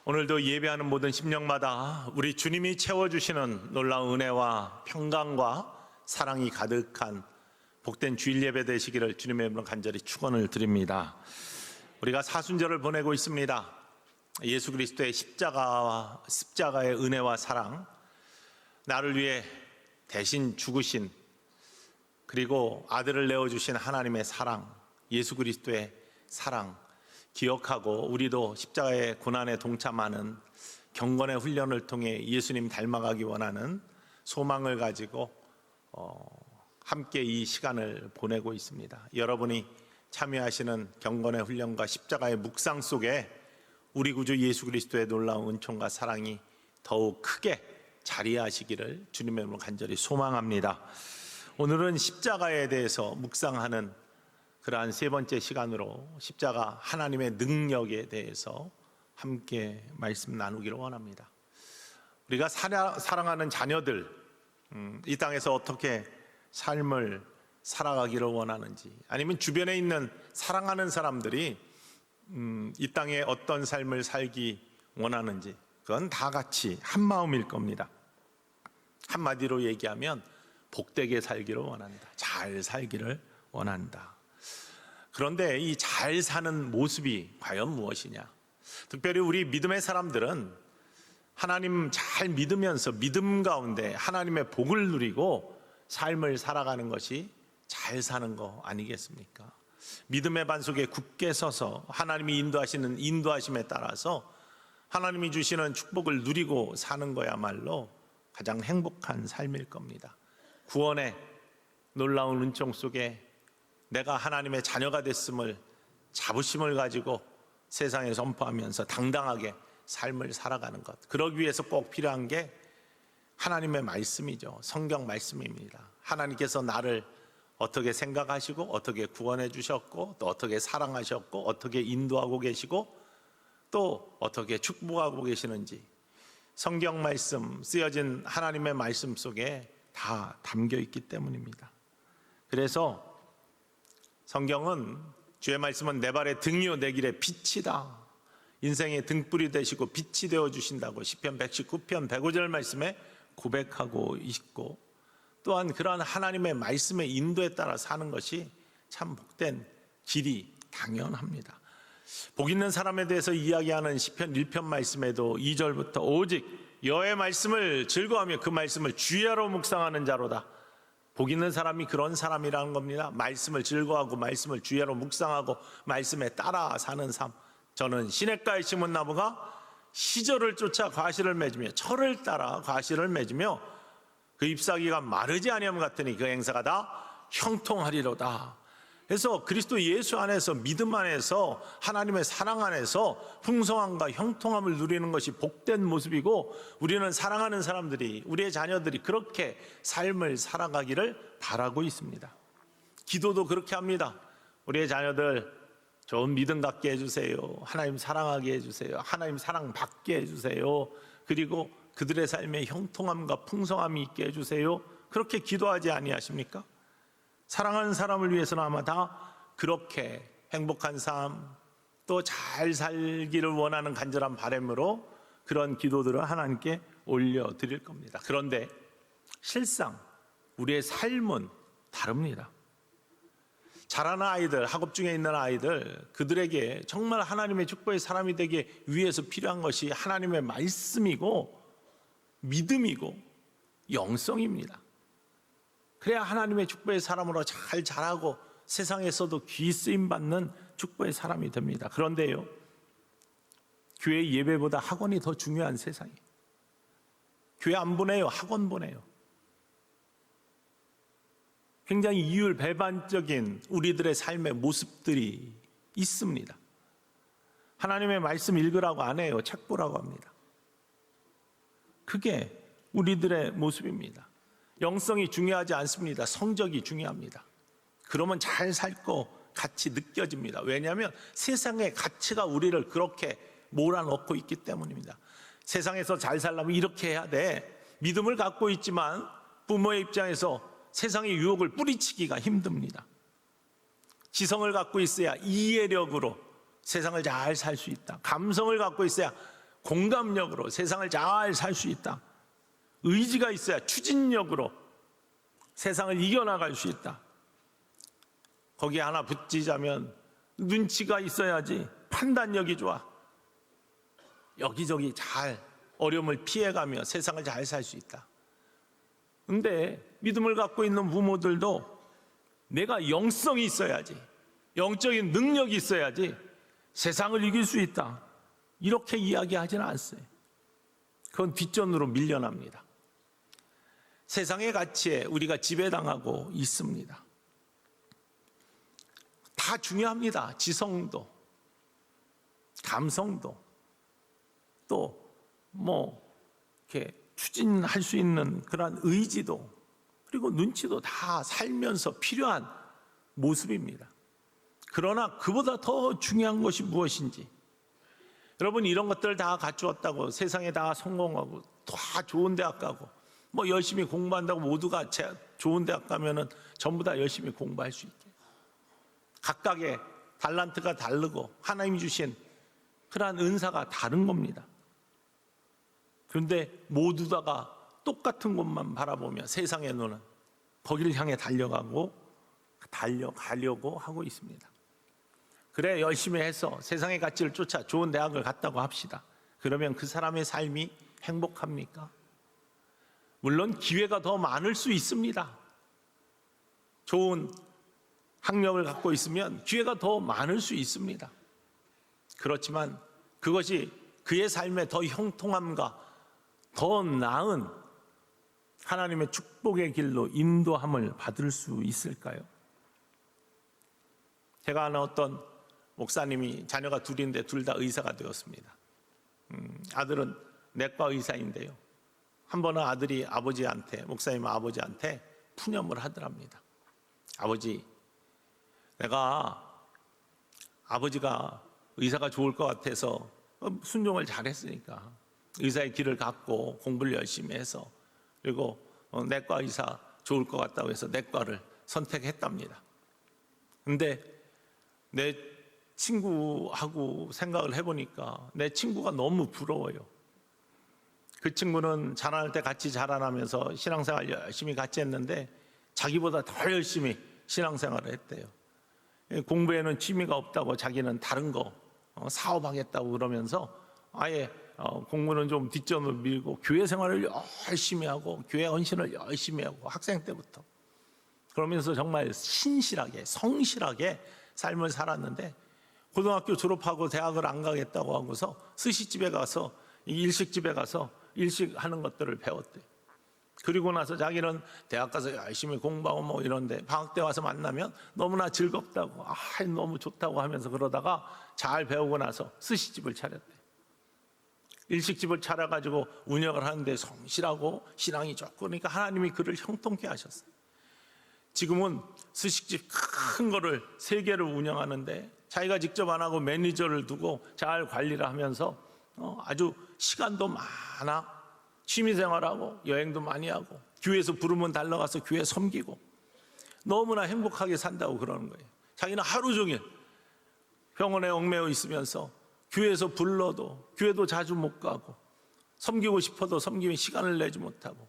오늘도 예배하는 모든 심령마다 우리 주님이 채워주시는 놀라운 은혜와 평강과 사랑이 가득한 복된 주일 예배 되시기를 주님의 이름으로 간절히 축원을 드립니다. 우리가 사순절을 보내고 있습니다. 예수 그리스도의 십자가의 은혜와 사랑, 나를 위해 대신 죽으신, 그리고 아들을 내어주신 하나님의 사랑, 예수 그리스도의 사랑 기억하고 우리도 십자가의 고난에 동참하는 경건의 훈련을 통해 예수님 닮아가기 원하는 소망을 가지고 함께 이 시간을 보내고 있습니다. 여러분이 참여하시는 경건의 훈련과 십자가의 묵상 속에 우리 구주 예수 그리스도의 놀라운 은총과 사랑이 더욱 크게 자리하시기를 주님의 이름으로 간절히 소망합니다. 오늘은 십자가에 대해서 묵상하는 그러한 세 번째 시간으로 십자가 하나님의 능력에 대해서 함께 말씀 나누기를 원합니다. 우리가 사랑하는 자녀들, 이 땅에서 어떻게 삶을 살아가기를 원하는지, 아니면 주변에 있는 사랑하는 사람들이 이 땅에 어떤 삶을 살기 원하는지, 그건 다 같이 한 마음일 겁니다. 한마디로 얘기하면 복되게 살기를 원한다. 잘 살기를 원한다. 그런데 이 잘 사는 모습이 과연 무엇이냐? 특별히 우리 믿음의 사람들은 하나님 잘 믿으면서 믿음 가운데 하나님의 복을 누리고 삶을 살아가는 것이 잘 사는 거 아니겠습니까? 믿음의 반석에 굳게 서서 하나님이 인도하시는 인도하심에 따라서 하나님이 주시는 축복을 누리고 사는 거야말로 가장 행복한 삶일 겁니다. 구원의 놀라운 은총 속에 내가 하나님의 자녀가 됐음을 자부심을 가지고 세상에 선포하면서 당당하게 삶을 살아가는 것, 그러기 위해서 꼭 필요한 게 하나님의 말씀이죠. 성경 말씀입니다. 하나님께서 나를 어떻게 생각하시고 어떻게 구원해 주셨고 또 어떻게 사랑하셨고 어떻게 인도하고 계시고 또 어떻게 축복하고 계시는지 성경 말씀, 쓰여진 하나님의 말씀 속에 다 담겨 있기 때문입니다. 그래서 성경은, 주의 말씀은 내 발의 등이요 내 길의 빛이다. 인생의 등불이 되시고 빛이 되어주신다고 시편 119편 105절 말씀에 고백하고 있고, 또한 그러한 하나님의 말씀의 인도에 따라 사는 것이 참 복된 길이 당연합니다. 복 있는 사람에 대해서 이야기하는 시편 1편 말씀에도 2절부터 오직 여호와의 말씀을 즐거워하며 그 말씀을 주야로 묵상하는 자로다. 복 있는 사람이 그런 사람이라는 겁니다. 말씀을 즐거워하고 말씀을 주야로 묵상하고 말씀에 따라 사는 삶. 저는 시냇가에 심은 나무가 시절을 쫓아 과실을 맺으며 철을 따라 과실을 맺으며 그 잎사귀가 마르지 아니함 같으니 그 행사가 다 형통하리로다. 그래서 그리스도 예수 안에서, 믿음 안에서, 하나님의 사랑 안에서 풍성함과 형통함을 누리는 것이 복된 모습이고, 우리는 사랑하는 사람들이, 우리의 자녀들이 그렇게 삶을 살아가기를 바라고 있습니다. 기도도 그렇게 합니다. 우리의 자녀들 좋은 믿음 갖게 해주세요. 하나님 사랑하게 해주세요. 하나님 사랑 받게 해주세요. 그리고 그들의 삶에 형통함과 풍성함이 있게 해주세요. 그렇게 기도하지 아니하십니까? 사랑하는 사람을 위해서는 아마 다 그렇게 행복한 삶, 또 잘 살기를 원하는 간절한 바람으로 그런 기도들을 하나님께 올려드릴 겁니다. 그런데 실상 우리의 삶은 다릅니다. 자라는 아이들, 학업 중에 있는 아이들, 그들에게 정말 하나님의 축복의 사람이 되기 위해서 필요한 것이 하나님의 말씀이고 믿음이고 영성입니다. 그래야 하나님의 축복의 사람으로 잘 자라고 세상에서도 귀 쓰임 받는 축복의 사람이 됩니다. 그런데요, 교회 예배보다 학원이 더 중요한 세상이에요. 교회 안 보내요, 학원 보내요. 굉장히 이율배반적인 우리들의 삶의 모습들이 있습니다. 하나님의 말씀 읽으라고 안 해요. 책 보라고 합니다. 그게 우리들의 모습입니다. 영성이 중요하지 않습니다. 성적이 중요합니다. 그러면 잘 살 거 같이 느껴집니다. 왜냐하면 세상의 가치가 우리를 그렇게 몰아넣고 있기 때문입니다. 세상에서 잘 살려면 이렇게 해야 돼. 믿음을 갖고 있지만 부모의 입장에서 세상의 유혹을 뿌리치기가 힘듭니다. 지성을 갖고 있어야 이해력으로 세상을 잘 살 수 있다. 감성을 갖고 있어야 공감력으로 세상을 잘 살 수 있다. 의지가 있어야 추진력으로 세상을 이겨나갈 수 있다. 거기에 하나 붙이자면 눈치가 있어야지 판단력이 좋아. 여기저기 잘 어려움을 피해가며 세상을 잘 살 수 있다. 근데 믿음을 갖고 있는 부모들도 내가 영성이 있어야지, 영적인 능력이 있어야지 세상을 이길 수 있다, 이렇게 이야기하지는 않어요. 그건 뒷전으로 밀려납니다. 세상의 가치에 우리가 지배당하고 있습니다. 다 중요합니다. 지성도, 감성도, 또 이렇게 추진할 수 있는 그러한 의지도, 그리고 눈치도 다 살면서 필요한 모습입니다. 그러나 그보다 더 중요한 것이 무엇인지, 여러분 이런 것들 다 갖추었다고 세상에 다 성공하고 다 좋은 대학 가고 열심히 공부한다고 모두가 좋은 대학 가면은 전부 다 열심히 공부할 수 있게, 각각의 달란트가 다르고 하나님이 주신 그러한 은사가 다른 겁니다. 그런데 모두 다가 똑같은 곳만 바라보며 세상의 눈은 거기를 향해 달려가려고 하고 있습니다. 그래 열심히 해서 세상의 가치를 쫓아 좋은 대학을 갔다고 합시다. 그러면 그 사람의 삶이 행복합니까? 물론 기회가 더 많을 수 있습니다. 좋은 학력을 갖고 있으면 기회가 더 많을 수 있습니다. 그렇지만 그것이 그의 삶에 더 형통함과 더 나은 하나님의 축복의 길로 인도함을 받을 수 있을까요? 제가 아는 어떤 목사님이 자녀가 둘인데 둘 다 의사가 되었습니다. 아들은 내과 의사인데요, 한 번은 아들이 아버지한테, 목사님 아버지한테 푸념을 하더랍니다. 아버지, 내가 아버지가 의사가 좋을 것 같아서 순종을 잘했으니까 의사의 길을 갖고 공부를 열심히 해서, 그리고 내과 의사 좋을 것 같다고 해서 내과를 선택했답니다. 근데 내 친구하고 생각을 해보니까 내 친구가 너무 부러워요. 그 친구는 자라날 때 같이 자라나면서 신앙생활 열심히 같이 했는데 자기보다 더 열심히 신앙생활을 했대요. 공부에는 취미가 없다고 자기는 다른 거 사업하겠다고 그러면서 아예 공부는 좀 뒷전으로 밀고 교회 생활을 열심히 하고 교회 헌신을 열심히 하고 학생 때부터 그러면서 정말 신실하게 성실하게 삶을 살았는데, 고등학교 졸업하고 대학을 안 가겠다고 하고서 스시집에 가서, 일식집에 가서 일식하는 것들을 배웠대요. 그리고 나서 자기는 대학 가서 열심히 공부하고 이런데 방학 때 와서 만나면 너무나 즐겁다고, 너무 좋다고 하면서 그러다가 잘 배우고 나서 스시집을 차렸대요. 일식집을 차려가지고 운영을 하는데 성실하고 신앙이 좋고, 그러니까 하나님이 그를 형통케 하셨어요. 지금은 스시집 큰 거를 3개를 운영하는데 자기가 직접 안 하고 매니저를 두고 잘 관리를 하면서 아주 시간도 많아, 취미생활하고 여행도 많이 하고 교회에서 부르면 달려가서 교회 섬기고 너무나 행복하게 산다고 그러는 거예요. 자기는 하루 종일 병원에 얽매여 있으면서 교회에서 불러도 교회도 자주 못 가고 섬기고 싶어도 섬기면 시간을 내지 못하고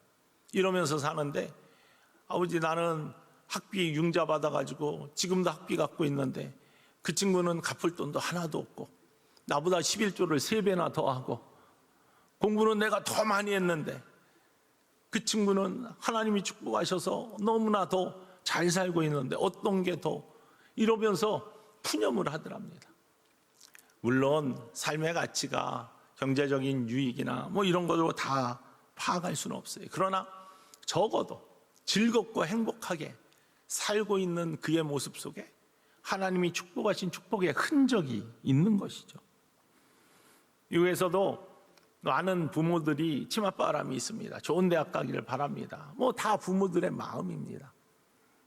이러면서 사는데, 아버지 나는 학비 융자 받아가지고 지금도 학비 갖고 있는데 그 친구는 갚을 돈도 하나도 없고 나보다 11조를 3배나 더 하고 공부는 내가 더 많이 했는데 그 친구는 하나님이 축복하셔서 너무나 더 잘 살고 있는데 어떤 게 더, 이러면서 푸념을 하더랍니다. 물론 삶의 가치가 경제적인 유익이나 이런 것으로 다 파악할 수는 없어요. 그러나 적어도 즐겁고 행복하게 살고 있는 그의 모습 속에 하나님이 축복하신 축복의 흔적이 있는 것이죠. 이후에서도 많은 부모들이 치맛바람이 있습니다. 좋은 대학 가기를 바랍니다. 다 부모들의 마음입니다.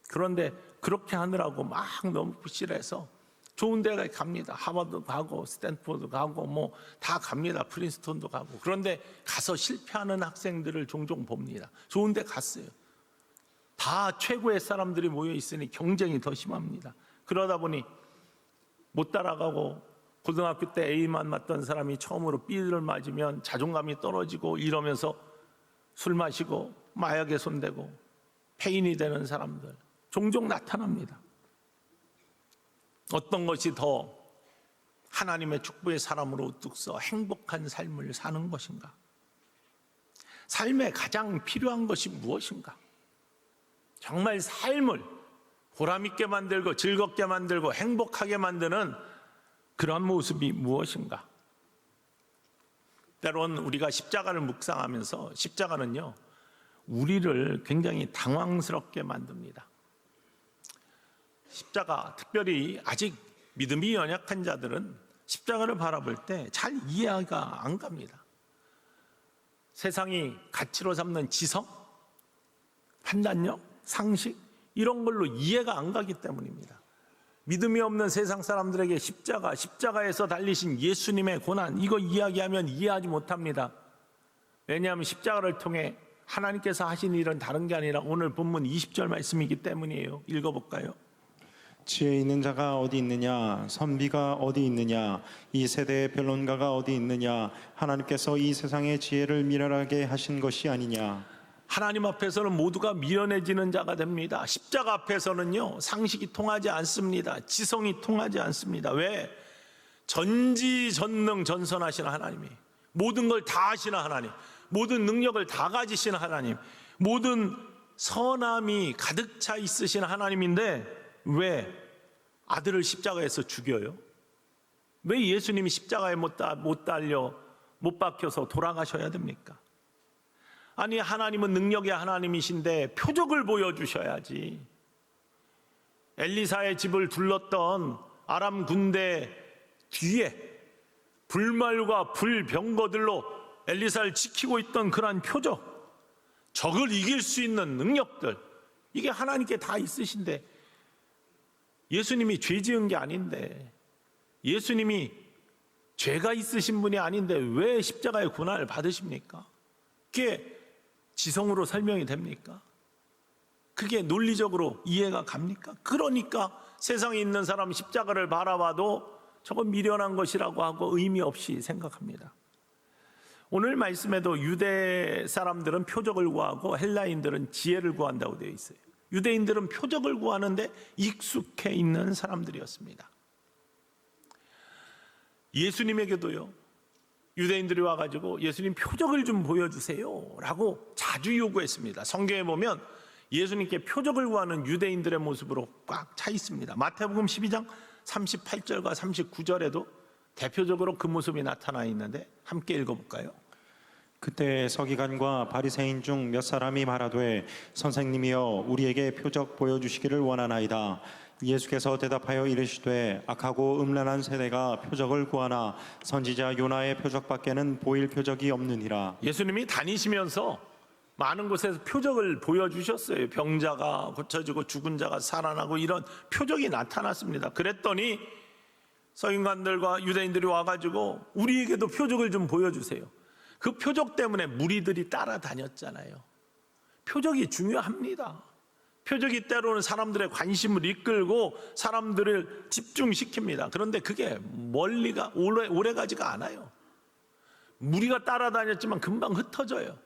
그런데 그렇게 하느라고 막 너무 부실해서 좋은 대학에 갑니다. 하버드 가고 스탠포드 가고 다 갑니다. 프린스턴도 가고. 그런데 가서 실패하는 학생들을 종종 봅니다. 좋은 데 갔어요. 다 최고의 사람들이 모여 있으니 경쟁이 더 심합니다. 그러다 보니 못 따라가고 고등학교 때 A만 맞던 사람이 처음으로 B를 맞으면 자존감이 떨어지고 이러면서 술 마시고 마약에 손대고 폐인이 되는 사람들 종종 나타납니다. 어떤 것이 더 하나님의 축복의 사람으로 우뚝 서 행복한 삶을 사는 것인가? 삶에 가장 필요한 것이 무엇인가? 정말 삶을 보람있게 만들고 즐겁게 만들고 행복하게 만드는 그런 모습이 무엇인가? 때론 우리가 십자가를 묵상하면서 십자가는요, 우리를 굉장히 당황스럽게 만듭니다. 십자가, 특별히 아직 믿음이 연약한 자들은 십자가를 바라볼 때 잘 이해가 안 갑니다. 세상이 가치로 삼는 지성, 판단력, 상식 이런 걸로 이해가 안 가기 때문입니다. 믿음이 없는 세상 사람들에게 십자가에서 달리신 예수님의 고난 이거 이야기하면 이해하지 못합니다. 왜냐하면 십자가를 통해 하나님께서 하신 일은 다른 게 아니라 오늘 본문 20절 말씀이기 때문이에요. 읽어볼까요? 지혜 있는 자가 어디 있느냐? 선비가 어디 있느냐? 이 세대의 변론가가 어디 있느냐? 하나님께서 이 세상의 지혜를 미련하게 하신 것이 아니냐? 하나님 앞에서는 모두가 미련해지는 자가 됩니다. 십자가 앞에서는요, 상식이 통하지 않습니다. 지성이 통하지 않습니다. 왜? 전지전능 전선하신 하나님이, 모든 걸 다 하시는 하나님, 모든 능력을 다 가지신 하나님, 모든 선함이 가득 차 있으신 하나님인데 왜 아들을 십자가에서 죽여요? 왜 예수님이 십자가에 못 달려 못 박혀서 돌아가셔야 됩니까? 아니, 하나님은 능력의 하나님이신데 표적을 보여주셔야지. 엘리사의 집을 둘렀던 아람 군대 뒤에 불말과 불병거들로 엘리사를 지키고 있던 그러한 표적, 적을 이길 수 있는 능력들, 이게 하나님께 다 있으신데 예수님이 죄 지은 게 아닌데, 예수님이 죄가 있으신 분이 아닌데 왜 십자가의 고난을 받으십니까? 그게 지성으로 설명이 됩니까? 그게 논리적으로 이해가 갑니까? 그러니까 세상에 있는 사람 십자가를 바라봐도 저건 미련한 것이라고 하고 의미 없이 생각합니다. 오늘 말씀에도 유대 사람들은 표적을 구하고 헬라인들은 지혜를 구한다고 되어 있어요. 유대인들은 표적을 구하는데 익숙해 있는 사람들이었습니다. 예수님에게도요, 유대인들이 와가지고 예수님 표적을 좀 보여주세요 라고 자주 요구했습니다. 성경에 보면 예수님께 표적을 구하는 유대인들의 모습으로 꽉 차 있습니다. 마태복음 12장 38절과 39절에도 대표적으로 그 모습이 나타나 있는데 함께 읽어볼까요? 그때 서기관과 바리새인 중 몇 사람이 말하되 선생님이여 우리에게 표적 보여주시기를 원하나이다. 예수께서 대답하여 이르시되 악하고 음란한 세대가 표적을 구하나 선지자 요나의 표적밖에는 보일 표적이 없느니라. 예수님이 다니시면서 많은 곳에서 표적을 보여주셨어요. 병자가 고쳐지고 죽은 자가 살아나고 이런 표적이 나타났습니다. 그랬더니 서기관들과 유대인들이 와가지고 우리에게도 표적을 좀 보여주세요. 그 표적 때문에 무리들이 따라다녔잖아요. 표적이 중요합니다. 표적이 때로는 사람들의 관심을 이끌고 사람들을 집중시킵니다. 그런데 그게 멀리가 오래 가지가 않아요. 무리가 따라다녔지만 금방 흩어져요.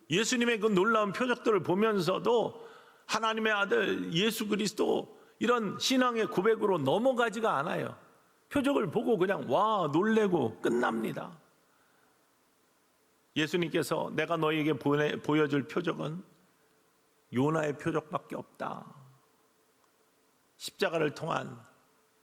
예수님의 그 놀라운 표적들을 보면서도 하나님의 아들 예수 그리스도 이런 신앙의 고백으로 넘어가지가 않아요. 표적을 보고 그냥 와 놀래고 끝납니다. 예수님께서 내가 너희에게 보여줄 표적은 요나의 표적밖에 없다. 십자가를 통한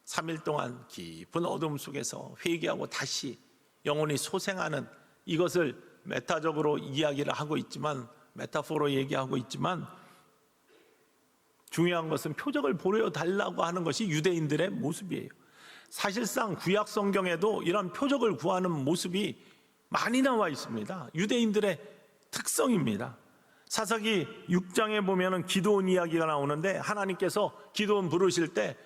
3일 동안 깊은 어둠 속에서 회개하고 다시 영혼이 소생하는 이것을 메타적으로 이야기를 하고 있지만, 메타포로 얘기하고 있지만 중요한 것은 표적을 보여달라고 하는 것이 유대인들의 모습이에요. 사실상 구약 성경에도 이런 표적을 구하는 모습이 많이 나와 있습니다. 유대인들의 특성입니다. 사사기 6장에 보면은 기드온 이야기가 나오는데 하나님께서 기드온 부르실 때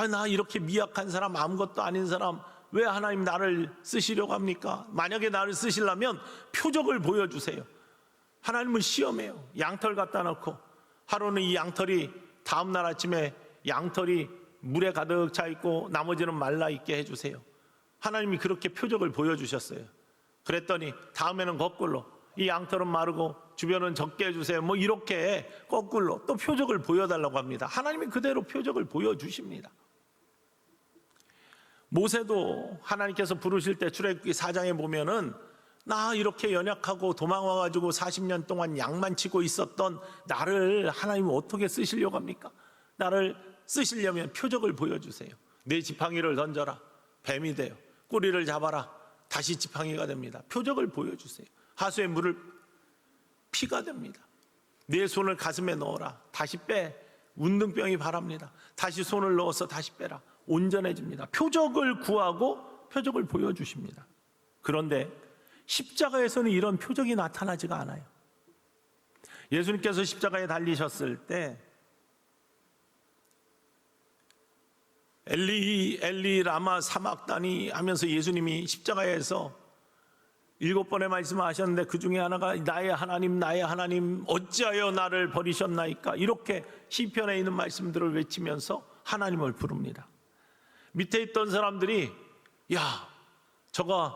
나 이렇게 미약한 사람, 아무것도 아닌 사람 왜 하나님 나를 쓰시려고 합니까? 만약에 나를 쓰시려면 표적을 보여주세요. 하나님은 시험해요. 양털 갖다 놓고 하루는 이 양털이 다음 날 아침에 양털이 물에 가득 차 있고 나머지는 말라 있게 해주세요. 하나님이 그렇게 표적을 보여주셨어요. 그랬더니 다음에는 거꾸로 이 양털은 마르고 주변은 적게 해주세요. 뭐 이렇게 거꾸로 또 표적을 보여달라고 합니다. 하나님이 그대로 표적을 보여주십니다. 모세도 하나님께서 부르실 때 출애굽기 4장에 보면은 나 이렇게 연약하고 도망와가지고 40년 동안 양만 치고 있었던 나를 하나님은 어떻게 쓰시려고 합니까? 나를 쓰시려면 표적을 보여주세요. 내 지팡이를 던져라. 뱀이 돼요. 꼬리를 잡아라. 다시 지팡이가 됩니다. 표적을 보여주세요. 하수의 물을 피가 됩니다. 내 손을 가슴에 넣어라. 다시 빼. 운등병이 바랍니다. 다시 손을 넣어서 다시 빼라. 온전해집니다. 표적을 구하고 표적을 보여주십니다. 그런데 십자가에서는 이런 표적이 나타나지가 않아요. 예수님께서 십자가에 달리셨을 때 엘리 엘리 라마 사막다니 하면서 예수님이 십자가에서 7번의 말씀을 하셨는데 그 중에 하나가 나의 하나님 어찌하여 나를 버리셨나이까, 이렇게 시편에 있는 말씀들을 외치면서 하나님을 부릅니다. 밑에 있던 사람들이 야 저가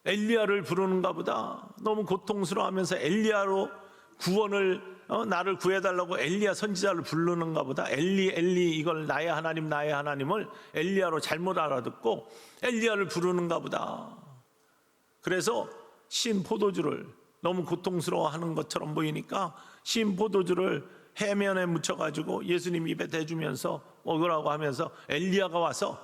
엘리야를 부르는가 보다, 너무 고통스러워하면서 엘리야로 구원을 나를 구해달라고 엘리야 선지자를 부르는가 보다, 엘리 이걸 나의 하나님을 엘리야로 잘못 알아듣고 엘리야를 부르는가 보다. 그래서 신 포도주를 너무 고통스러워하는 것처럼 보이니까 신 포도주를 해면에 묻혀가지고 예수님 입에 대주면서 먹으라고 하면서 엘리야가 와서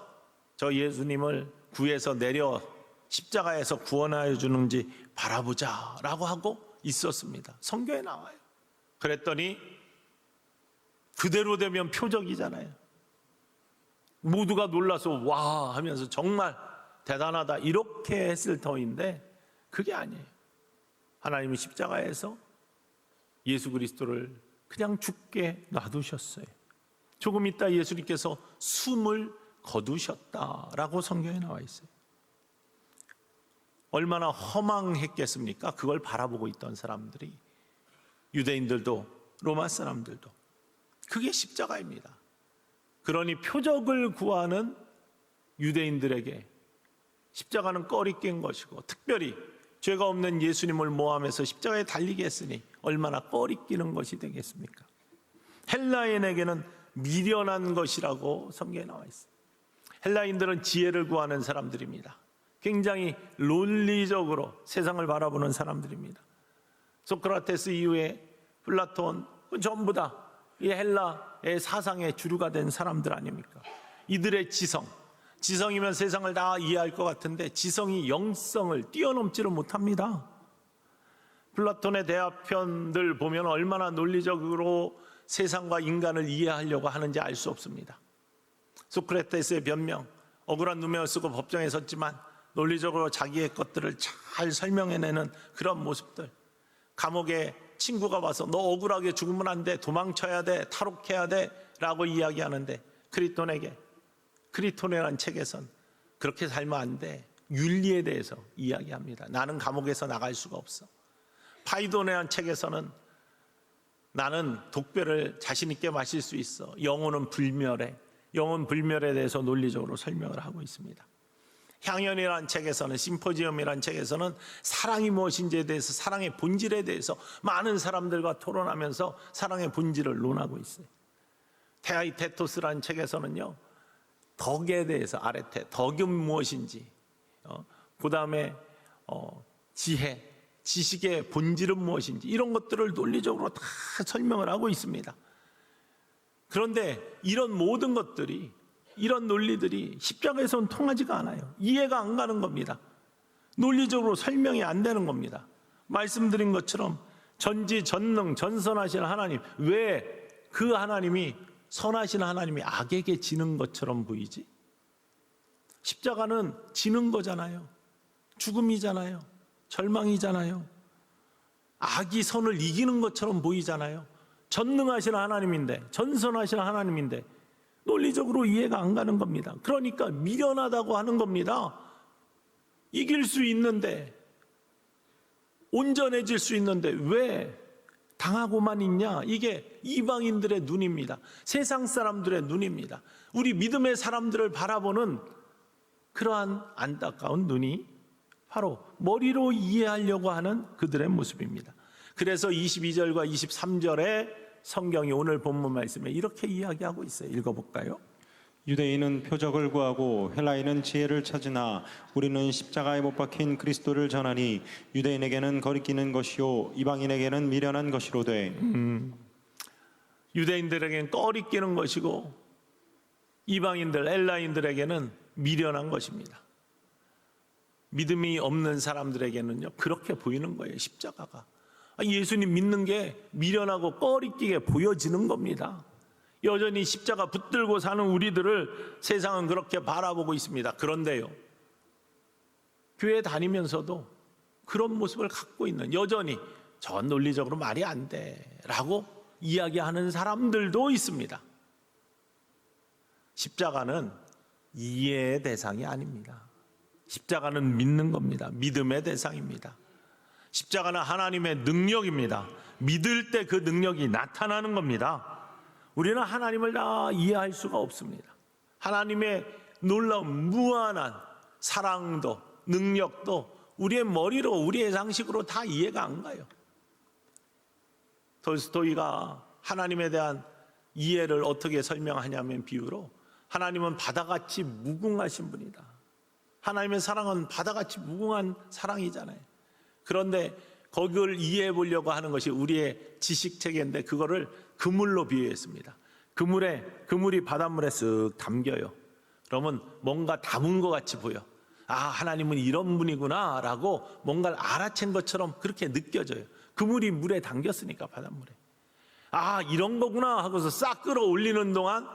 저 예수님을 구해서 내려 십자가에서 구원하여 주는지 바라보자 라고 하고 있었습니다. 성경에 나와요. 그랬더니 그대로 되면 표적이잖아요. 모두가 놀라서 와 하면서 정말 대단하다 이렇게 했을 터인데 그게 아니에요. 하나님이 십자가에서 예수 그리스도를 그냥 죽게 놔두셨어요. 조금 있다 예수님께서 숨을 거두셨다라고 성경에 나와 있어요. 얼마나 허망했겠습니까? 그걸 바라보고 있던 사람들이, 유대인들도 로마 사람들도. 그게 십자가입니다. 그러니 표적을 구하는 유대인들에게 십자가는 꺼리 낀 것이고, 특별히 죄가 없는 예수님을 모함해서 십자가에 달리게 했으니 얼마나 꺼리 끼는 것이 되겠습니까? 헬라인에게는 미련한 것이라고 성경에 나와 있어요. 헬라인들은 지혜를 구하는 사람들입니다. 굉장히 논리적으로 세상을 바라보는 사람들입니다. 소크라테스 이후에 플라톤 전부 다 이 헬라의 사상의 주류가 된 사람들 아닙니까? 이들의 지성이면 세상을 다 이해할 것 같은데 지성이 영성을 뛰어넘지를 못합니다. 플라톤의 대화편들 보면 얼마나 논리적으로 세상과 인간을 이해하려고 하는지 알 수 없습니다. 소크라테스의 변명, 억울한 누명을 쓰고 법정에 섰지만 논리적으로 자기의 것들을 잘 설명해내는 그런 모습들. 감옥에 친구가 와서 너 억울하게 죽으면 안 돼, 도망쳐야 돼, 탈옥해야 돼 라고 이야기하는데 크리토네라는 책에선 그렇게 살면 안 돼, 윤리에 대해서 이야기합니다. 나는 감옥에서 나갈 수가 없어. 파이도네라는 책에서는 나는 독배를 자신 있게 마실 수 있어. 영혼은 불멸해. 영혼 불멸에 대해서 논리적으로 설명을 하고 있습니다. 향연이라는 책에서는, 심포지엄이라는 책에서는 사랑이 무엇인지에 대해서, 사랑의 본질에 대해서 많은 사람들과 토론하면서 사랑의 본질을 논하고 있어요. 테아이테토스라는 책에서는요, 덕에 대해서, 아레테, 덕은 무엇인지, 그 다음에 지혜, 지식의 본질은 무엇인지, 이런 것들을 논리적으로 다 설명을 하고 있습니다. 그런데 이런 모든 것들이, 이런 논리들이 십자가에서는 통하지가 않아요. 이해가 안 가는 겁니다. 논리적으로 설명이 안 되는 겁니다. 말씀드린 것처럼 전지전능 전선하신 하나님, 왜 그 하나님이, 선하신 하나님이 악에게 지는 것처럼 보이지? 십자가는 지는 거잖아요. 죽음이잖아요. 절망이잖아요. 악이 선을 이기는 것처럼 보이잖아요. 전능하신 하나님인데, 전선하신 하나님인데 논리적으로 이해가 안 가는 겁니다. 그러니까 미련하다고 하는 겁니다. 이길 수 있는데, 온전해질 수 있는데 왜 당하고만 있냐? 이게 이방인들의 눈입니다. 세상 사람들의 눈입니다. 우리 믿음의 사람들을 바라보는 그러한 안타까운 눈이 바로 머리로 이해하려고 하는 그들의 모습입니다. 그래서 22절과 23절에 성경이 오늘 본문 말씀에 이렇게 이야기하고 있어요. 읽어볼까요? 유대인은 표적을 구하고 헬라인은 지혜를 찾으나 우리는 십자가에 못 박힌 그리스도를 전하니 유대인에게는 거리끼는 것이요 이방인에게는 미련한 것이로되. 유대인들에게는 꺼리끼는 것이고 이방인들, 헬라인들에게는 미련한 것입니다. 믿음이 없는 사람들에게는요, 그렇게 보이는 거예요. 십자가가. 예수님 믿는 게 미련하고 꺼리끼게 보여지는 겁니다. 여전히 십자가 붙들고 사는 우리들을 세상은 그렇게 바라보고 있습니다. 그런데요, 교회 다니면서도 그런 모습을 갖고 있는, 여전히 저 논리적으로 말이 안 돼 라고 이야기하는 사람들도 있습니다. 십자가는 이해의 대상이 아닙니다. 십자가는 믿는 겁니다. 믿음의 대상입니다. 십자가는 하나님의 능력입니다. 믿을 때 그 능력이 나타나는 겁니다. 우리는 하나님을 다 이해할 수가 없습니다. 하나님의 놀라운 무한한 사랑도 능력도 우리의 머리로, 우리의 상식으로 다 이해가 안 가요. 돌스토이가 하나님에 대한 이해를 어떻게 설명하냐면 비유로, 하나님은 바다같이 무궁하신 분이다. 하나님의 사랑은 바다같이 무궁한 사랑이잖아요. 그런데 그걸 이해해 보려고 하는 것이 우리의 지식체계인데 그거를 그물로 비유했습니다. 그물이 바닷물에 쓱 담겨요. 그러면 뭔가 담은 것 같이 보여. 아, 하나님은 이런 분이구나 라고 뭔가를 알아챈 것처럼 그렇게 느껴져요. 그물이 물에 담겼으니까, 바닷물에. 아, 이런 거구나 하고서 싹 끌어올리는 동안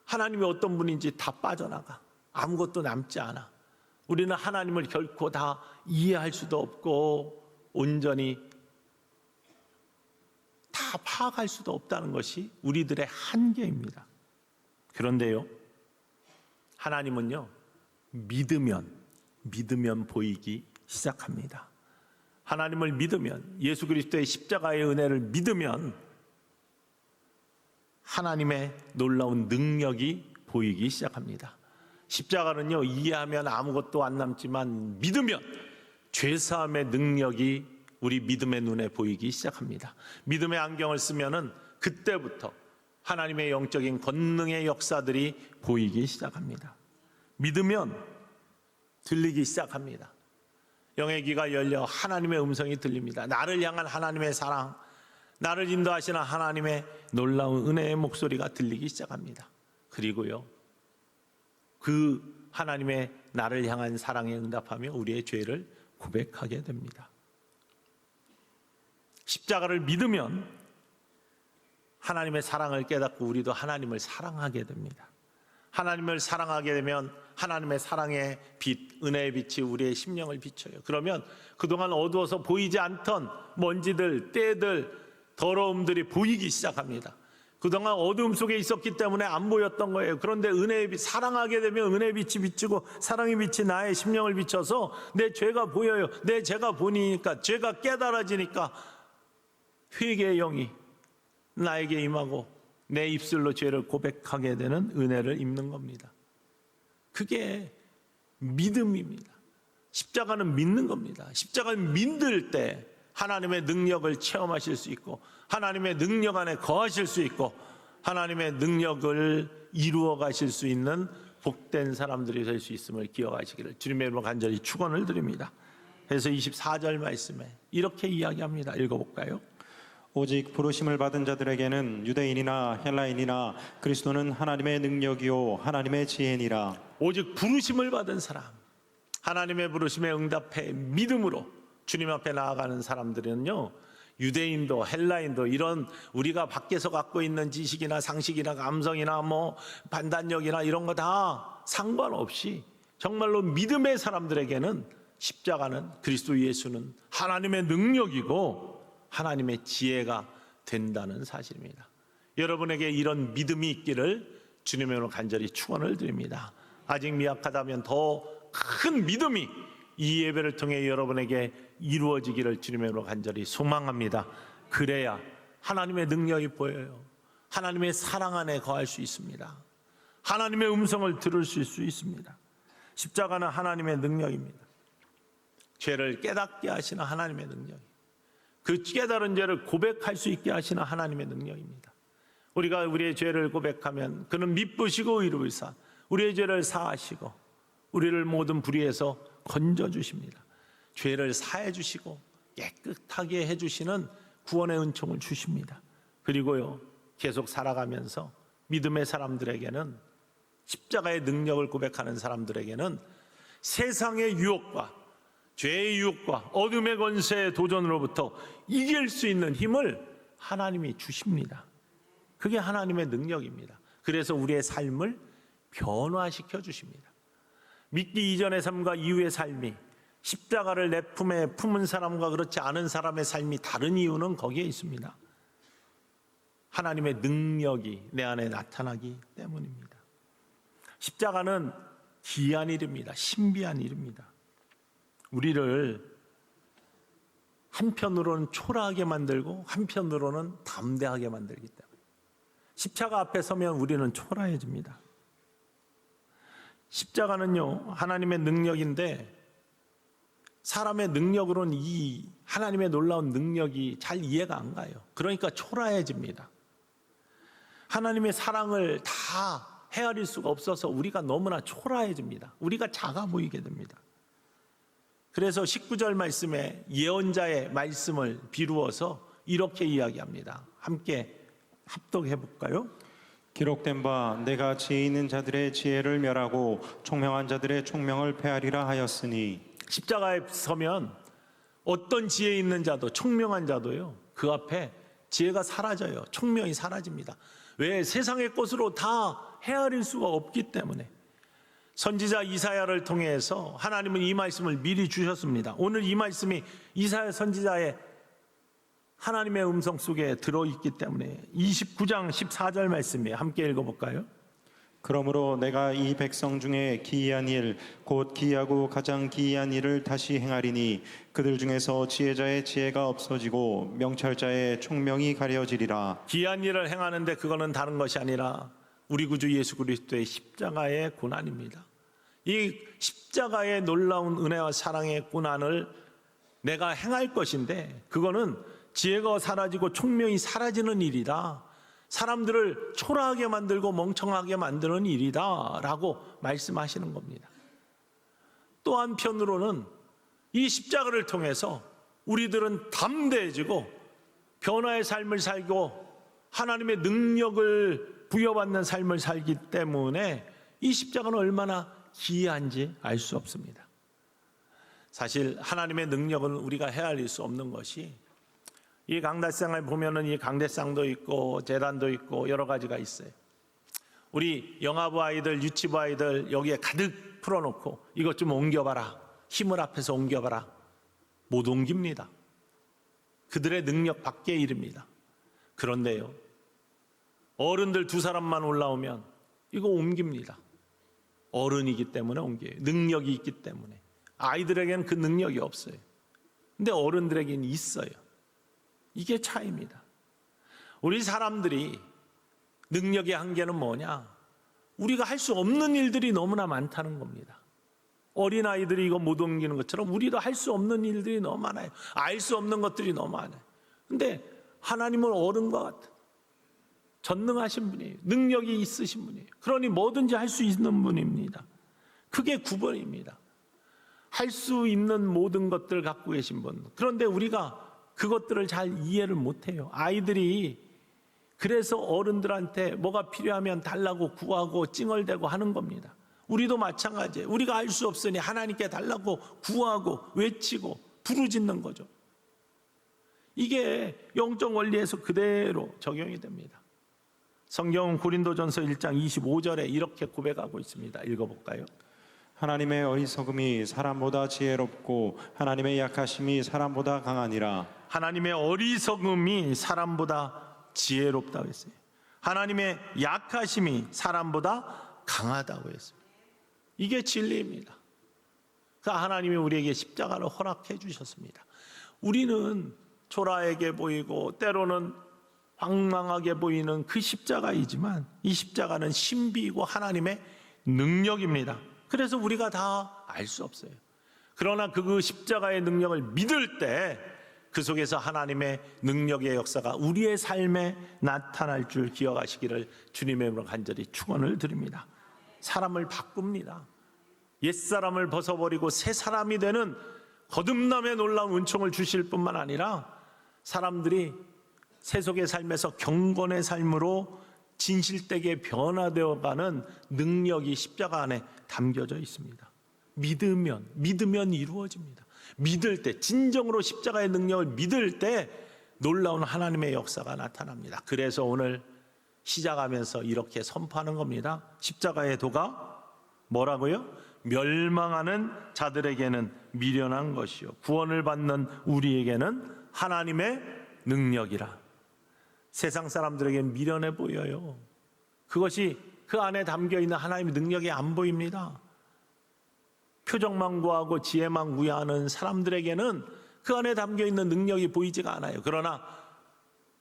하나님이 어떤 분인지 다 빠져나가. 아무것도 남지 않아. 우리는 하나님을 결코 다 이해할 수도 없고 온전히 다 파악할 수도 없다는 것이 우리들의 한계입니다. 그런데요, 하나님은요, 믿으면 보이기 시작합니다. 하나님을 믿으면, 예수 그리스도의 십자가의 은혜를 믿으면 하나님의 놀라운 능력이 보이기 시작합니다. 십자가는요, 이해하면 아무것도 안 남지만 믿으면 죄사함의 능력이 우리 믿음의 눈에 보이기 시작합니다. 믿음의 안경을 쓰면은 그때부터 하나님의 영적인 권능의 역사들이 보이기 시작합니다. 믿으면 들리기 시작합니다. 영의 귀가 열려 하나님의 음성이 들립니다. 나를 향한 하나님의 사랑, 나를 인도하시는 하나님의 놀라운 은혜의 목소리가 들리기 시작합니다. 그리고요, 그 하나님의 나를 향한 사랑에 응답하며 우리의 죄를 고백하게 됩니다. 십자가를 믿으면 하나님의 사랑을 깨닫고 우리도 하나님을 사랑하게 됩니다. 하나님을 사랑하게 되면 하나님의 사랑의 빛, 은혜의 빛이 우리의 심령을 비춰요. 그러면 그동안 어두워서 보이지 않던 먼지들, 때들, 더러움들이 보이기 시작합니다. 그동안 어두움 속에 있었기 때문에 안 보였던 거예요. 그런데 은혜의 빛, 사랑하게 되면 은혜의 빛이 비치고 사랑의 빛이 나의 심령을 비춰서 내 죄가 보여요. 내 죄가 보이니까, 죄가 깨달아지니까 회개의 영이 나에게 임하고 내 입술로 죄를 고백하게 되는 은혜를 입는 겁니다. 그게 믿음입니다. 십자가는 믿는 겁니다. 십자가는 믿을 때 하나님의 능력을 체험하실 수 있고 하나님의 능력 안에 거하실 수 있고 하나님의 능력을 이루어 가실 수 있는 복된 사람들이 될 수 있음을 기억하시기를 주님의 이름으로 간절히 축원을 드립니다. 그래서 24절 말씀에 이렇게 이야기합니다. 읽어볼까요? 오직 부르심을 받은 자들에게는 유대인이나 헬라인이나 그리스도는 하나님의 능력이요 하나님의 지혜니라. 오직 부르심을 받은 사람, 하나님의 부르심에 응답해 믿음으로 주님 앞에 나아가는 사람들은요, 유대인도 헬라인도 이런 우리가 밖에서 갖고 있는 지식이나 상식이나 감성이나 뭐 판단력이나 이런 거 다 상관없이 정말로 믿음의 사람들에게는 십자가는, 그리스도 예수는 하나님의 능력이고 하나님의 지혜가 된다는 사실입니다. 여러분에게 이런 믿음이 있기를 주님의 이름으로 간절히 축원을 드립니다. 아직 미약하다면 더 큰 믿음이 이 예배를 통해 여러분에게 이루어지기를 주님의 이름으로 간절히 소망합니다. 그래야 하나님의 능력이 보여요. 하나님의 사랑 안에 거할 수 있습니다. 하나님의 음성을 들을 수 있습니다. 십자가는 하나님의 능력입니다. 죄를 깨닫게 하시는 하나님의 능력, 그 깨달은 죄를 고백할 수 있게 하시는 하나님의 능력입니다. 우리가 우리의 죄를 고백하면 그는 미쁘시고 의로우사 우리의 죄를 사하시고 우리를 모든 불의에서 건져주십니다. 죄를 사해 주시고 깨끗하게 해주시는 구원의 은총을 주십니다. 그리고요, 계속 살아가면서 믿음의 사람들에게는, 십자가의 능력을 고백하는 사람들에게는 세상의 유혹과 죄의 유혹과 어둠의 권세의 도전으로부터 이길 수 있는 힘을 하나님이 주십니다. 그게 하나님의 능력입니다. 그래서 우리의 삶을 변화시켜 주십니다. 믿기 이전의 삶과 이후의 삶이, 십자가를 내 품에 품은 사람과 그렇지 않은 사람의 삶이 다른 이유는 거기에 있습니다. 하나님의 능력이 내 안에 나타나기 때문입니다. 십자가는 귀한 일입니다. 신비한 일입니다. 우리를 한편으로는 초라하게 만들고 한편으로는 담대하게 만들기 때문에 십자가 앞에 서면 우리는 초라해집니다. 십자가는요, 하나님의 능력인데 사람의 능력으로는 이 하나님의 놀라운 능력이 잘 이해가 안 가요. 그러니까 초라해집니다. 하나님의 사랑을 다 헤아릴 수가 없어서 우리가 너무나 초라해집니다. 우리가 작아 보이게 됩니다. 그래서 19절 말씀에 예언자의 말씀을 비루어서 이렇게 이야기합니다. 함께 합독해 볼까요? 기록된 바 내가 지혜 있는 자들의 지혜를 멸하고 총명한 자들의 총명을 폐하리라 하였으니. 십자가에 서면 어떤 지혜 있는 자도 총명한 자도요, 그 앞에 지혜가 사라져요. 총명이 사라집니다. 왜? 세상의 것으로 다 헤아릴 수가 없기 때문에. 선지자 이사야를 통해서 하나님은 이 말씀을 미리 주셨습니다. 오늘 이 말씀이 이사야 선지자의 하나님의 음성 속에 들어있기 때문에 29장 14절 말씀에 함께 읽어볼까요? 그러므로 내가 이 백성 중에 기이한 일, 곧 기이하고 가장 기이한 일을 다시 행하리니 그들 중에서 지혜자의 지혜가 없어지고 명철자의 총명이 가려지리라. 기이한 일을 행하는데 그거는 다른 것이 아니라 우리 구주 예수 그리스도의 십자가의 고난입니다. 이 십자가의 놀라운 은혜와 사랑의 고난을 내가 행할 것인데 그거는 지혜가 사라지고 총명이 사라지는 일이다. 사람들을 초라하게 만들고 멍청하게 만드는 일이다 라고 말씀하시는 겁니다. 또 한편으로는 이 십자가를 통해서 우리들은 담대해지고 변화의 삶을 살고 하나님의 능력을 부여받는 삶을 살기 때문에 이 십자가는 얼마나 기이한지 알 수 없습니다. 사실 하나님의 능력은 우리가 헤아릴 수 없는 것이, 이 강대상을 보면은 이 강대상도 있고 제단도 있고 여러 가지가 있어요. 우리 영아부 아이들, 유치부 아이들 여기에 가득 풀어놓고 이것 좀 옮겨봐라, 힘을 앞에서 옮겨봐라. 못 옮깁니다. 그들의 능력 밖의 일입니다. 그런데요, 어른들 두 사람만 올라오면 이거 옮깁니다. 어른이기 때문에 옮겨요. 능력이 있기 때문에. 아이들에게는 그 능력이 없어요. 근데 어른들에게는 있어요. 이게 차이입니다. 우리 사람들이 능력의 한계는 뭐냐? 우리가 할 수 없는 일들이 너무나 많다는 겁니다. 어린아이들이 이거 못 옮기는 것처럼 우리도 할 수 없는 일들이 너무 많아요. 알 수 없는 것들이 너무 많아요. 근데 하나님은 어른과 같은 전능하신 분이에요. 능력이 있으신 분이에요. 그러니 뭐든지 할 수 있는 분입니다. 그게 구원입니다. 할 수 있는 모든 것들을 갖고 계신 분. 그런데 우리가 그것들을 잘 이해를 못해요. 아이들이 그래서 어른들한테 뭐가 필요하면 달라고 구하고 찡얼대고 하는 겁니다. 우리도 마찬가지예요. 우리가 알 수 없으니 하나님께 달라고 구하고 외치고 부르짖는 거죠. 이게 영적 원리에서 그대로 적용이 됩니다. 성경은 고린도전서 1장 25절에 이렇게 고백하고 있습니다. 읽어볼까요? 하나님의 어리석음이 사람보다 지혜롭고 하나님의 약하심이 사람보다 강하니라. 하나님의 어리석음이 사람보다 지혜롭다고 했어요. 하나님의 약하심이 사람보다 강하다고 했습니다. 이게 진리입니다. 그 하나님이 우리에게 십자가를 허락해 주셨습니다. 우리는 초라하게 보이고 때로는 황망하게 보이는 그 십자가이지만 이 십자가는 신비이고 하나님의 능력입니다. 그래서 우리가 다 알 수 없어요. 그러나 그 십자가의 능력을 믿을 때 그 속에서 하나님의 능력의 역사가 우리의 삶에 나타날 줄 기억하시기를 주님의 이름으로 간절히 축원을 드립니다. 사람을 바꿉니다. 옛사람을 벗어버리고 새 사람이 되는 거듭남의 놀라운 은총을 주실 뿐만 아니라 사람들이 세속의 삶에서 경건의 삶으로 진실되게 변화되어가는 능력이 십자가 안에 담겨져 있습니다. 믿으면 이루어집니다. 믿을 때, 진정으로 십자가의 능력을 믿을 때 놀라운 하나님의 역사가 나타납니다. 그래서 오늘 시작하면서 이렇게 선포하는 겁니다. 십자가의 도가 뭐라고요? 멸망하는 자들에게는 미련한 것이요 구원을 받는 우리에게는 하나님의 능력이라. 세상 사람들에게는 미련해 보여요. 그것이 그 안에 담겨있는 하나님의 능력이 안 보입니다. 표정만 구하고 지혜만 구하는 사람들에게는 그 안에 담겨있는 능력이 보이지가 않아요. 그러나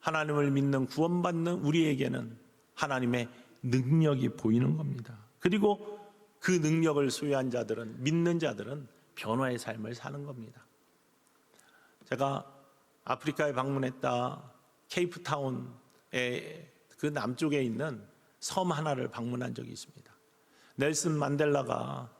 하나님을 믿는 구원받는 우리에게는 하나님의 능력이 보이는 겁니다. 그리고 그 능력을 소유한 자들은, 믿는 자들은 변화의 삶을 사는 겁니다. 제가 아프리카에 방문했다 케이프타운의 그 남쪽에 있는 섬 하나를 방문한 적이 있습니다. 넬슨 만델라가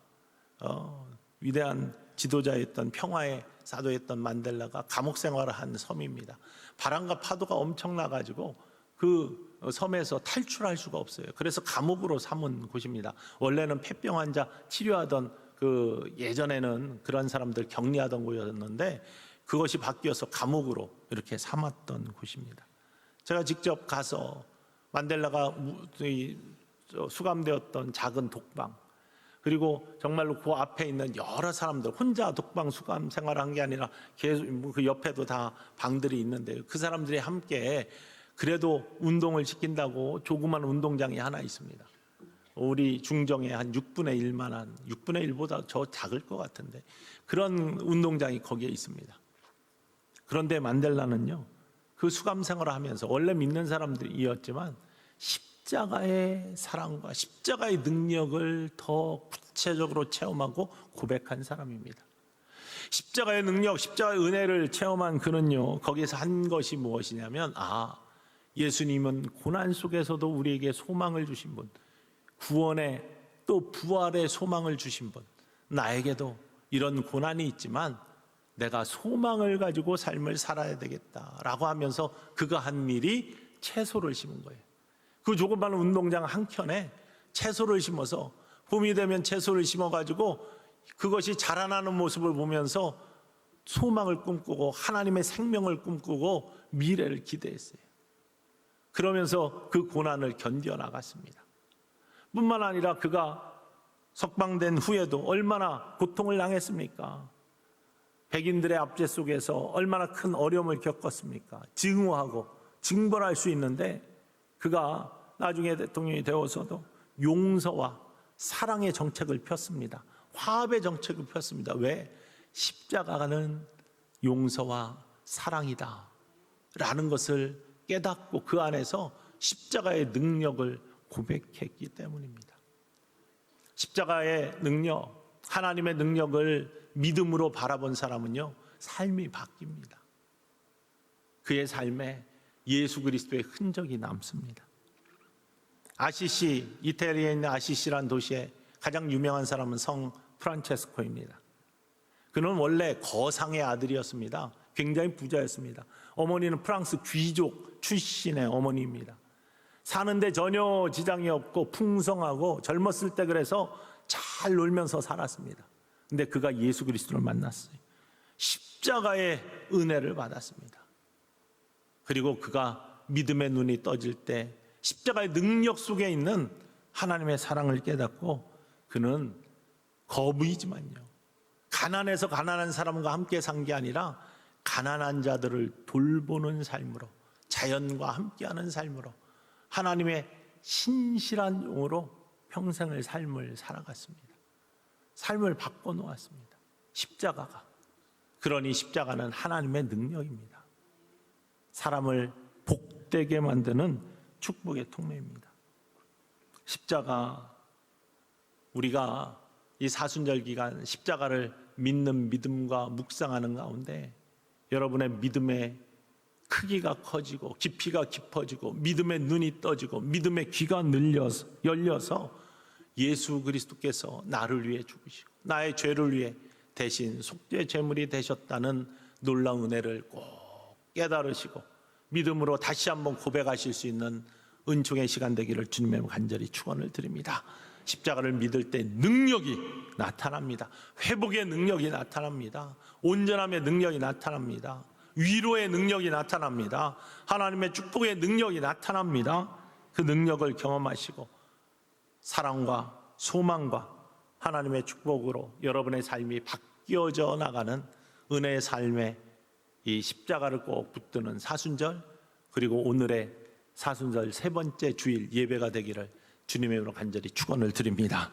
위대한 지도자였던, 평화의 사도였던 만델라가 감옥 생활을 한 섬입니다. 바람과 파도가 엄청나가지고 그 섬에서 탈출할 수가 없어요. 그래서 감옥으로 삼은 곳입니다. 원래는 폐병 환자 치료하던 예전에는 그런 사람들 격리하던 곳이었는데 그것이 바뀌어서 감옥으로 이렇게 삼았던 곳입니다. 제가 직접 가서 만델라가 수감되었던 작은 독방, 그리고 정말로 그 앞에 있는 여러 사람들, 혼자 독방 수감 생활한 게 아니라 계속 그 옆에도 다 방들이 있는데요. 그 사람들이 함께 그래도 운동을 시킨다고 조그만 운동장이 하나 있습니다. 우리 중정의 한 6분의 1만한, 6분의 1보다 더 작을 것 같은데 그런 운동장이 거기에 있습니다. 그런데 만델라는요, 그 수감 생활을 하면서 원래 믿는 사람들이었지만 십자가의 사랑과 십자가의 능력을 더 구체적으로 체험하고 고백한 사람입니다. 십자가의 능력, 십자가의 은혜를 체험한 그는요, 거기서 한 것이 무엇이냐면, 예수님은 고난 속에서도 우리에게 소망을 주신 분, 구원의 또 부활의 소망을 주신 분, 나에게도 이런 고난이 있지만 내가 소망을 가지고 삶을 살아야 되겠다라고 하면서 그가 한 일이 채소를 심은 거예요. 그 조그마한 운동장 한켠에 채소를 심어서 봄이 되면 채소를 심어가지고 그것이 자라나는 모습을 보면서 소망을 꿈꾸고 하나님의 생명을 꿈꾸고 미래를 기대했어요. 그러면서 그 고난을 견뎌나갔습니다. 뿐만 아니라 그가 석방된 후에도 얼마나 고통을 당했습니까? 백인들의 압제 속에서 얼마나 큰 어려움을 겪었습니까? 증오하고 징벌할 수 있는데 그가 나중에 대통령이 되어서도 용서와 사랑의 정책을 폈습니다. 화합의 정책을 폈습니다. 왜? 십자가는 용서와 사랑이다 라는 것을 깨닫고 그 안에서 십자가의 능력을 고백했기 때문입니다. 십자가의 능력, 하나님의 능력을 믿음으로 바라본 사람은요, 삶이 바뀝니다. 그의 삶에 예수 그리스도의 흔적이 남습니다. 아시시, 이태리에 있는 아시시라는 도시에 가장 유명한 사람은 성 프란체스코입니다. 그는 원래 거상의 아들이었습니다. 굉장히 부자였습니다. 어머니는 프랑스 귀족 출신의 어머니입니다. 사는데 전혀 지장이 없고 풍성하고 젊었을 때 그래서 잘 놀면서 살았습니다. 근데 그가 예수 그리스도를 만났어요. 십자가의 은혜를 받았습니다. 그리고 그가 믿음의 눈이 떠질 때 십자가의 능력 속에 있는 하나님의 사랑을 깨닫고 그는 거부이지만요, 가난해서 가난한 사람과 함께 산 게 아니라 가난한 자들을 돌보는 삶으로, 자연과 함께하는 삶으로, 하나님의 신실한 종으로 평생을 삶을 살아갔습니다. 삶을 바꿔놓았습니다. 십자가가. 그러니 십자가는 하나님의 능력입니다. 사람을 복되게 만드는 축복의 통로입니다. 십자가, 우리가 이 사순절 기간 십자가를 믿는 믿음과 묵상하는 가운데 여러분의 믿음의 크기가 커지고 깊이가 깊어지고 믿음의 눈이 떠지고 믿음의 귀가 열려서 예수 그리스도께서 나를 위해 죽으시고 나의 죄를 위해 대신 속죄 제물이 되셨다는 놀라운 은혜를 꼭 깨달으시고 믿음으로 다시 한번 고백하실 수 있는 은총의 시간 되기를 주님의 간절히 축원을 드립니다. 십자가를 믿을 때 능력이 나타납니다. 회복의 능력이 나타납니다. 온전함의 능력이 나타납니다. 위로의 능력이 나타납니다. 하나님의 축복의 능력이 나타납니다. 그 능력을 경험하시고 사랑과 소망과 하나님의 축복으로 여러분의 삶이 바뀌어져 나가는 은혜의 삶의 이 십자가를 꼭 붙드는 사순절, 그리고 오늘의 사순절 세 번째 주일 예배가 되기를 주님의 이름으로 간절히 축원을 드립니다.